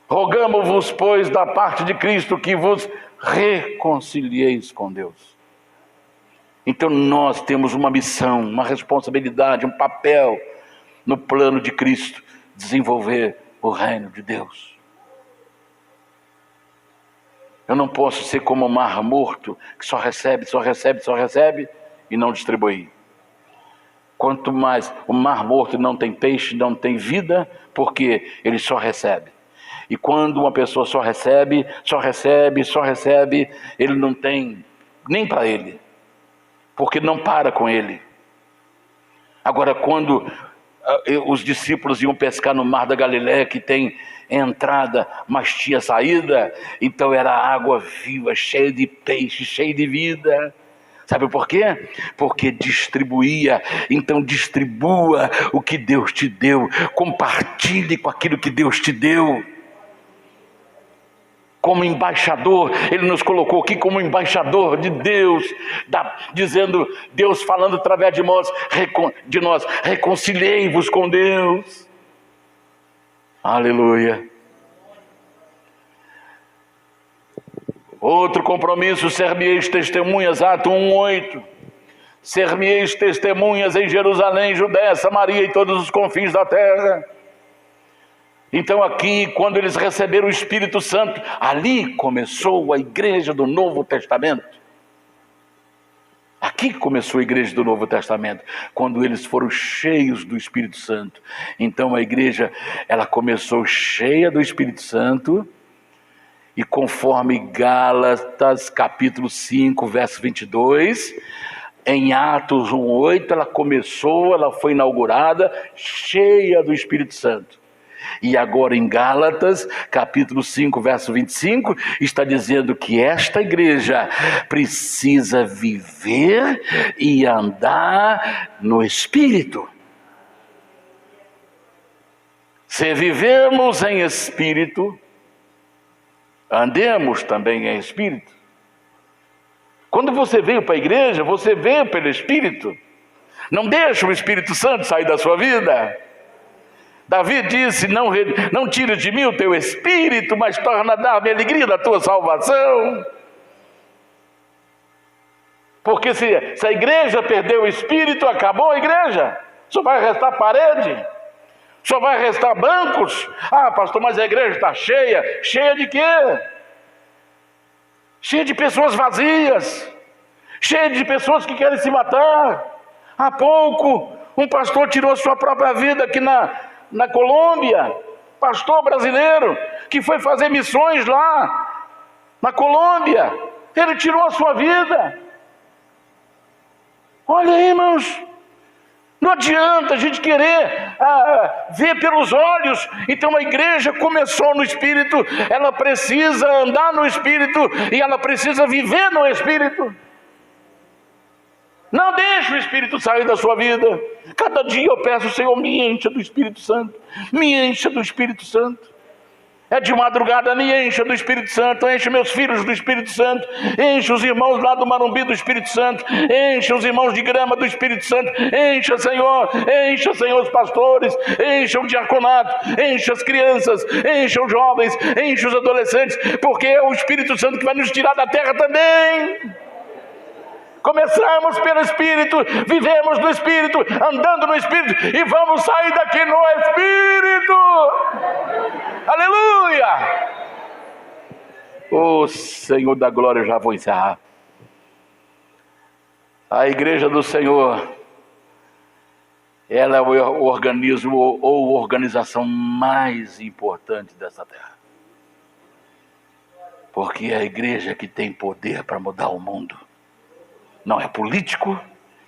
Rogamo-vos, pois, da parte de Cristo, que vos reconcilieis com Deus. Então nós temos uma missão, uma responsabilidade, um papel no plano de Cristo, desenvolver o reino de Deus. Eu não posso ser como o mar morto, que só recebe e não distribui. Quanto mais o mar morto não tem peixe, não tem vida, porque ele só recebe. E quando uma pessoa só recebe, ele não tem nem para ele, porque não para com ele. Agora, quando os discípulos iam pescar no mar da Galileia, que tem entrada, mas tinha saída, então era água viva, cheia de peixe, cheia de vida. Sabe por quê? Porque distribuía. Então distribua o que Deus te deu, compartilhe com aquilo que Deus te deu. Como embaixador, Ele nos colocou aqui como embaixador de Deus, dizendo, Deus falando através de nós, reconciliei-vos com Deus. Aleluia. Outro compromisso, ser-me-eis testemunhas, Atos 1:8. Ser-me-eis testemunhas em Jerusalém, Judéia, Samaria e todos os confins da terra. Então aqui, quando eles receberam o Espírito Santo, ali começou a igreja do Novo Testamento. Aqui começou a igreja do Novo Testamento, quando eles foram cheios do Espírito Santo. Então a igreja, ela começou cheia do Espírito Santo, e conforme Gálatas capítulo 5, verso 22, em Atos 1:8, ela foi inaugurada cheia do Espírito Santo. E agora em Gálatas, capítulo 5, verso 25, está dizendo que esta igreja precisa viver e andar no Espírito. Se vivemos em Espírito, andemos também em Espírito. Quando você veio para a igreja, você veio pelo Espírito. Não deixe o Espírito Santo sair da sua vida. Davi disse, não tires de mim o teu espírito, mas torna a dar-me a alegria da tua salvação. Porque se a igreja perdeu o espírito, acabou a igreja. Só vai restar parede, só vai restar bancos. Ah, pastor, mas a igreja está cheia. Cheia de quê? Cheia de pessoas vazias, cheia de pessoas que querem se matar. Há pouco, um pastor tirou a sua própria vida aqui na Colômbia, pastor brasileiro, que foi fazer missões lá, na Colômbia, ele tirou a sua vida. Olha aí, irmãos, não adianta a gente querer ver pelos olhos. Então a igreja começou no Espírito, ela precisa andar no Espírito e ela precisa viver no Espírito. Não deixe o Espírito sair da sua vida. Cada dia eu peço: Senhor, me encha do Espírito Santo, me encha do Espírito Santo. É de madrugada, me encha do Espírito Santo, enche meus filhos do Espírito Santo, enche os irmãos lá do Marumbi do Espírito Santo, enche os irmãos de Grama do Espírito Santo, encha, Senhor, os pastores, encha o diaconato, encha as crianças, encha os jovens, enche os adolescentes, porque é o Espírito Santo que vai nos tirar da terra também. Começamos pelo Espírito, vivemos no Espírito, andando no Espírito, e vamos sair daqui no Espírito. Aleluia! Ô Senhor da glória, eu já vou encerrar. A igreja do Senhor, ela é o organismo ou organização mais importante dessa terra. Porque é a igreja que tem poder para mudar o mundo. Não é político,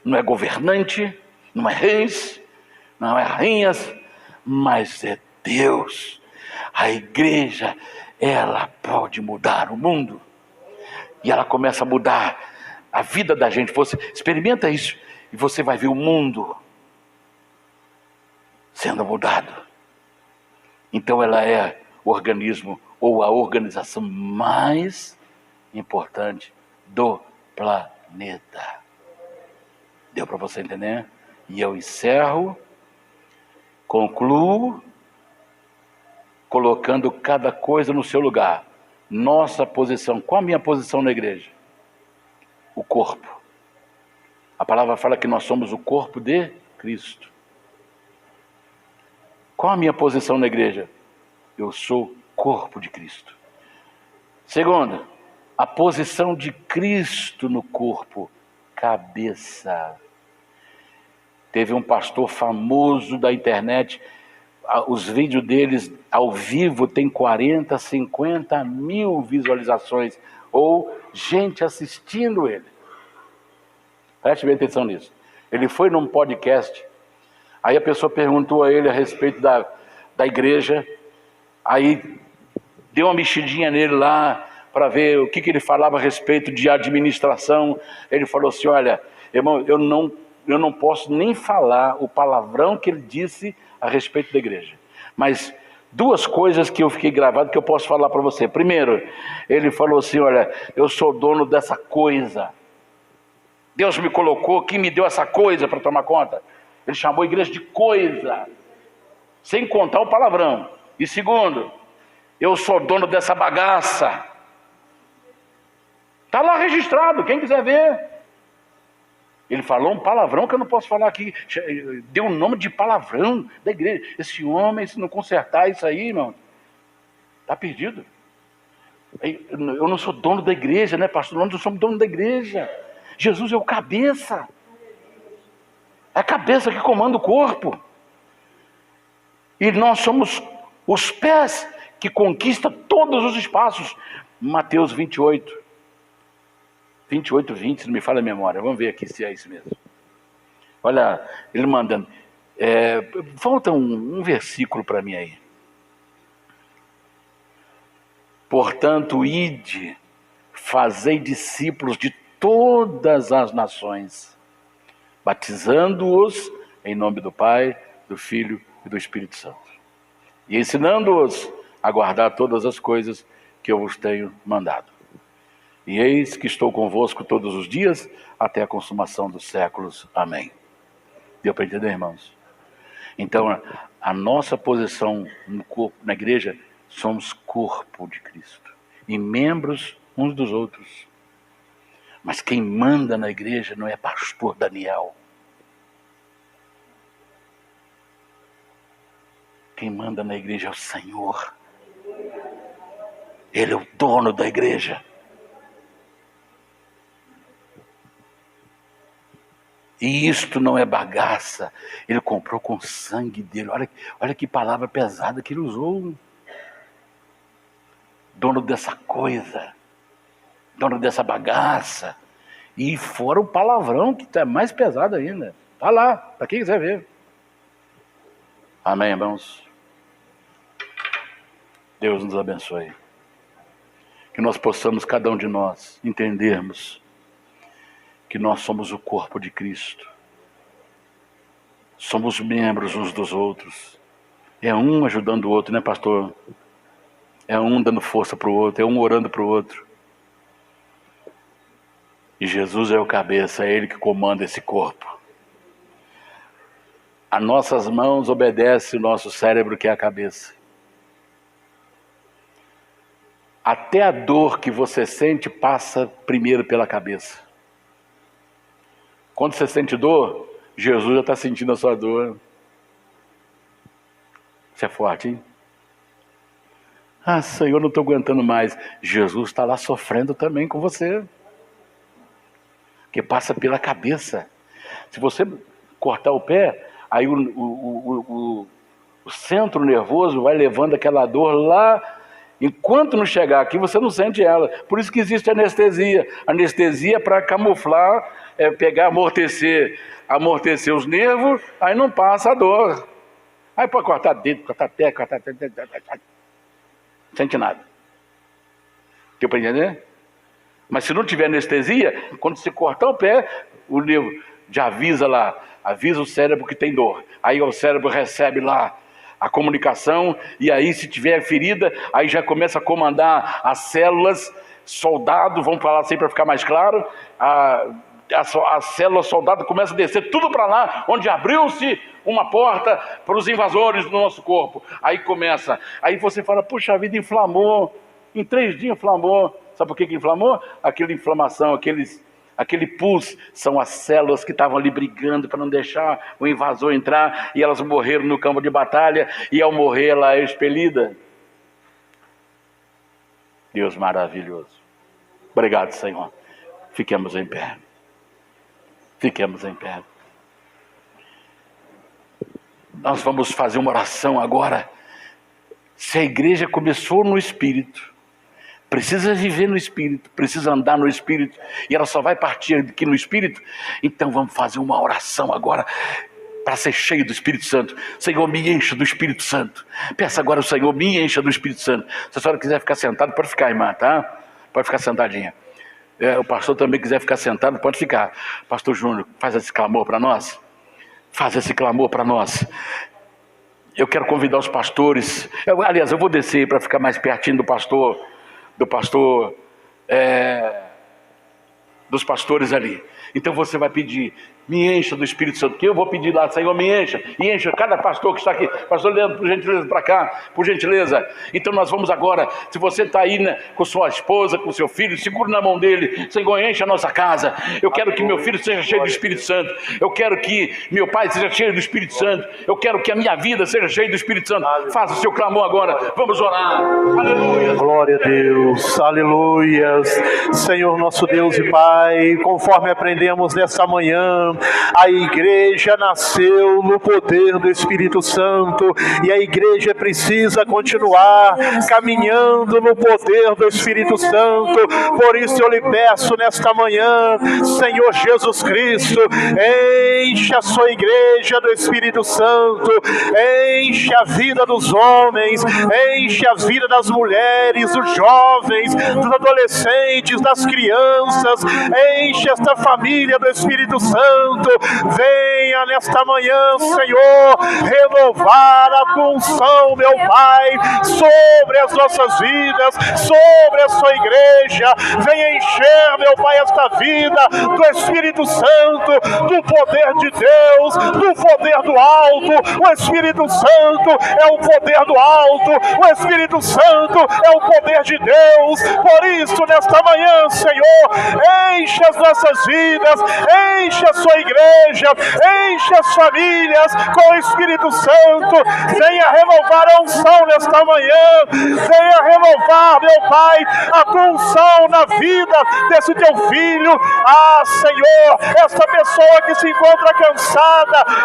não é governante, não é reis, não é rainhas, mas é Deus. A igreja, ela pode mudar o mundo. E ela começa a mudar a vida da gente. Você experimenta isso e você vai ver o mundo sendo mudado. Então ela é o organismo ou a organização mais importante do planeta. Deu para você entender? E eu encerro, concluo, colocando cada coisa no seu lugar. Nossa posição. Qual a minha posição na igreja? O corpo. A palavra fala que nós somos o corpo de Cristo. Qual a minha posição na igreja? Eu sou corpo de Cristo. Segundo, a posição de Cristo no corpo, cabeça. Teve um pastor famoso da internet, os vídeos deles ao vivo tem 40, 50 mil visualizações, ou gente assistindo ele. Preste bem atenção nisso. Ele foi num podcast, aí a pessoa perguntou a ele a respeito da igreja, aí deu uma mexidinha nele lá, para ver o que ele falava a respeito de administração. Ele falou assim: olha, irmão, eu não posso nem falar o palavrão que ele disse a respeito da igreja. Mas duas coisas que eu fiquei gravado que eu posso falar para você. Primeiro, ele falou assim: olha, eu sou dono dessa coisa. Deus me colocou, quem me deu essa coisa para tomar conta? Ele chamou a igreja de coisa, sem contar o palavrão. E segundo, eu sou dono dessa bagaça. Está lá registrado, quem quiser ver. Ele falou um palavrão que eu não posso falar aqui. Deu o nome de palavrão da igreja. Esse homem, se não consertar isso aí, irmão, está perdido. Eu não sou dono da igreja, né, pastor? Nós não somos dono da igreja. Jesus é o cabeça. É a cabeça que comanda o corpo. E nós somos os pés que conquistam todos os espaços. Mateus 28, 20, se não me falha a memória. Vamos ver aqui se é isso mesmo. Olha, ele mandando. Falta um versículo para mim aí. Portanto, ide, fazei discípulos de todas as nações, batizando-os em nome do Pai, do Filho e do Espírito Santo, e ensinando-os a guardar todas as coisas que eu vos tenho mandado. E eis que estou convosco todos os dias, até a consumação dos séculos. Amém. Deu para entender, irmãos? Então, a nossa posição no corpo, na igreja, somos corpo de Cristo. E membros uns dos outros. Mas quem manda na igreja não é pastor Daniel. Quem manda na igreja é o Senhor. Ele é o dono da igreja. E isto não é bagaça. Ele comprou com o sangue dele. Olha que palavra pesada que ele usou. Dono dessa coisa. Dono dessa bagaça. E fora o palavrão, que é mais pesado ainda. Está lá, para quem quiser ver. Amém, irmãos? Deus nos abençoe. Que nós possamos, cada um de nós, entendermos que nós somos o corpo de Cristo. Somos membros uns dos outros. É um ajudando o outro, né, pastor? É um dando força para o outro, é um orando para o outro. E Jesus é o cabeça, é Ele que comanda esse corpo. As nossas mãos obedecem o nosso cérebro, que é a cabeça. Até a dor que você sente passa primeiro pela cabeça. Quando você sente dor, Jesus já está sentindo a sua dor. Isso é forte, hein? Ah, Senhor, não estou aguentando mais. Jesus está lá sofrendo também com você. Que passa pela cabeça. Se você cortar o pé, aí o centro nervoso vai levando aquela dor lá. Enquanto não chegar aqui, você não sente ela. Por isso que existe anestesia. Anestesia para camuflar, pegar, amortecer os nervos, aí não passa a dor. Aí pode cortar dedo, cortar pé, não sente nada. Deu para entender? Mas se não tiver anestesia, quando você cortar o pé, o nervo já avisa lá, avisa o cérebro que tem dor. Aí o cérebro recebe lá a comunicação, e aí se tiver ferida, aí já começa a comandar as células, soldado, vamos falar assim para ficar mais claro, a célula soldado começa a descer tudo para lá, onde abriu-se uma porta para os invasores do nosso corpo. Aí começa, aí você fala, puxa, a vida inflamou, em 3 dias inflamou. Sabe por que inflamou? Aquela inflamação, aquele pus, são as células que estavam ali brigando para não deixar o invasor entrar, e elas morreram no campo de batalha, e ao morrer ela é expelida. Deus maravilhoso. Obrigado, Senhor. Fiquemos em pé. Fiquemos em pé. Nós vamos fazer uma oração agora. Se a igreja começou no Espírito, precisa viver no Espírito, precisa andar no Espírito, e ela só vai partir aqui no Espírito, então vamos fazer uma oração agora, para ser cheio do Espírito Santo. Senhor, me encha do Espírito Santo. Peça agora ao Senhor, me encha do Espírito Santo. Se a senhora quiser ficar sentada, pode ficar, irmã, tá? Pode ficar sentadinha. O pastor também quiser ficar sentado, pode ficar. Pastor Júnior, faz esse clamor para nós. Faz esse clamor para nós. Eu quero convidar os pastores. Aliás, eu vou descer para ficar mais pertinho dos pastores ali. Então você vai pedir, me encha do Espírito Santo, que eu vou pedir lá, Senhor, me encha, e encha cada pastor que está aqui. Pastor Leandro, por gentileza, para cá, por gentileza. Então nós vamos agora, se você está aí, né, com sua esposa, com seu filho, segura na mão dele, Senhor, encha a nossa casa. Eu quero que meu filho seja cheio do Espírito Santo, eu quero que meu pai seja cheio do Espírito Santo, eu quero que a minha vida seja cheia do Espírito Santo. Faça o seu clamor agora, vamos orar. Aleluia. Glória a Deus, aleluias. Senhor nosso Deus e Pai, conforme aprendemos nessa manhã, a igreja nasceu no poder do Espírito Santo, e a igreja precisa continuar caminhando no poder do Espírito Santo. Por isso eu lhe peço nesta manhã, Senhor Jesus Cristo, enche a sua igreja do Espírito Santo, enche a vida dos homens, enche a vida das mulheres, dos jovens, dos adolescentes, das crianças, enche esta família do Espírito Santo. Venha nesta manhã, Senhor, renovar a tua unção, meu Pai, sobre as nossas vidas, sobre a sua igreja. Venha encher, meu Pai, esta vida do Espírito Santo, do poder de Deus, do poder do alto. O Espírito Santo é o poder do alto, o Espírito Santo é o poder de Deus. Por isso, nesta manhã, Senhor, enche as nossas vidas, enche a sua igreja, enche as famílias com o Espírito Santo. Venha renovar a unção nesta manhã, venha renovar, meu Pai, a tua unção na vida desse teu filho. Ah, Senhor, esta pessoa que se encontra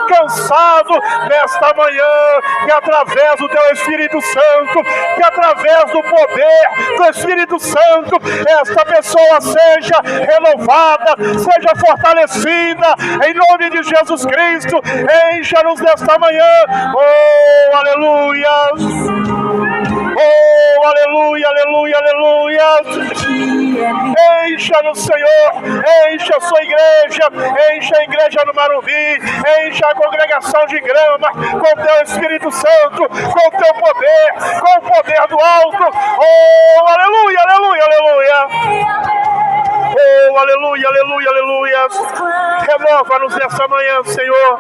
cansado nesta manhã, que através do teu Espírito Santo, que através do poder do Espírito Santo, esta pessoa seja renovada, seja fortalecida, em nome de Jesus Cristo. Encha-nos nesta manhã. Oh, aleluia! Oh, aleluia, aleluia, aleluia! Encha-nos, Senhor, encha a sua igreja, encha a igreja do Marumbi, encha a congregação de Grama com teu Espírito Santo, com teu poder, com o poder do alto. Oh, aleluia, aleluia, aleluia! Oh, aleluia, aleluia, aleluia! Renova-nos nessa manhã, Senhor.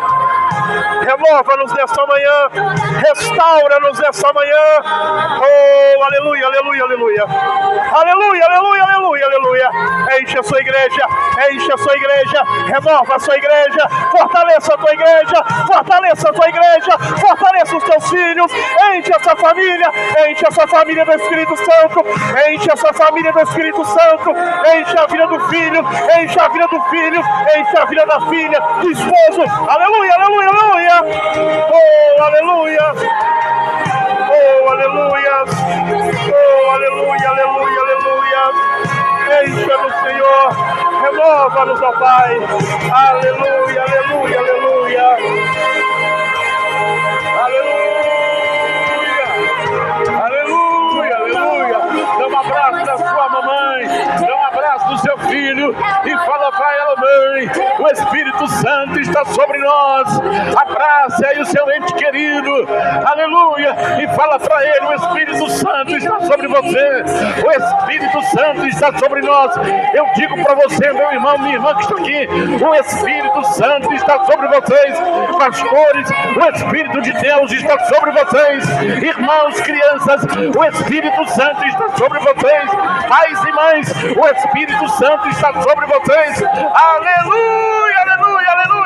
Renova-nos nessa manhã. Restaura-nos nessa manhã. Oh, aleluia, aleluia, aleluia. Aleluia, aleluia, aleluia, aleluia. Enche a sua igreja. Enche a sua igreja. Renova a sua igreja. Fortaleça a tua igreja. Fortaleça a tua igreja. Fortaleça os teus filhos. Enche essa família. Enche essa família do Espírito Santo. Enche essa família do Espírito Santo. Enche a vida do filho. Enche a vida do filho. Enche a vida da filha. Do esposo. Aleluia, aleluia, aleluia. Oh, aleluia. Oh, aleluia. Oh, aleluia, aleluia, aleluia. Encha-nos, Senhor. Renova-nos, ó Pai. Aleluia, aleluia, aleluia. Aleluia. Aleluia, aleluia. Dá um abraço da sua mamãe. Dá um abraço do seu filho e fala para ela: mãe, o Espírito Santo está sobre nós. Abrace aí o seu ente querido, aleluia, e fala para ele: o Espírito Santo está sobre você, o Espírito Santo está sobre nós. Eu digo para você, meu irmão, minha irmã que está aqui, o Espírito Santo está sobre vocês. Pastores, o Espírito de Deus está sobre vocês. Irmãos, crianças, o Espírito Santo está sobre vocês. Pais e mães, o Espírito Santo está sobre vocês. Aleluia, aleluia, aleluia.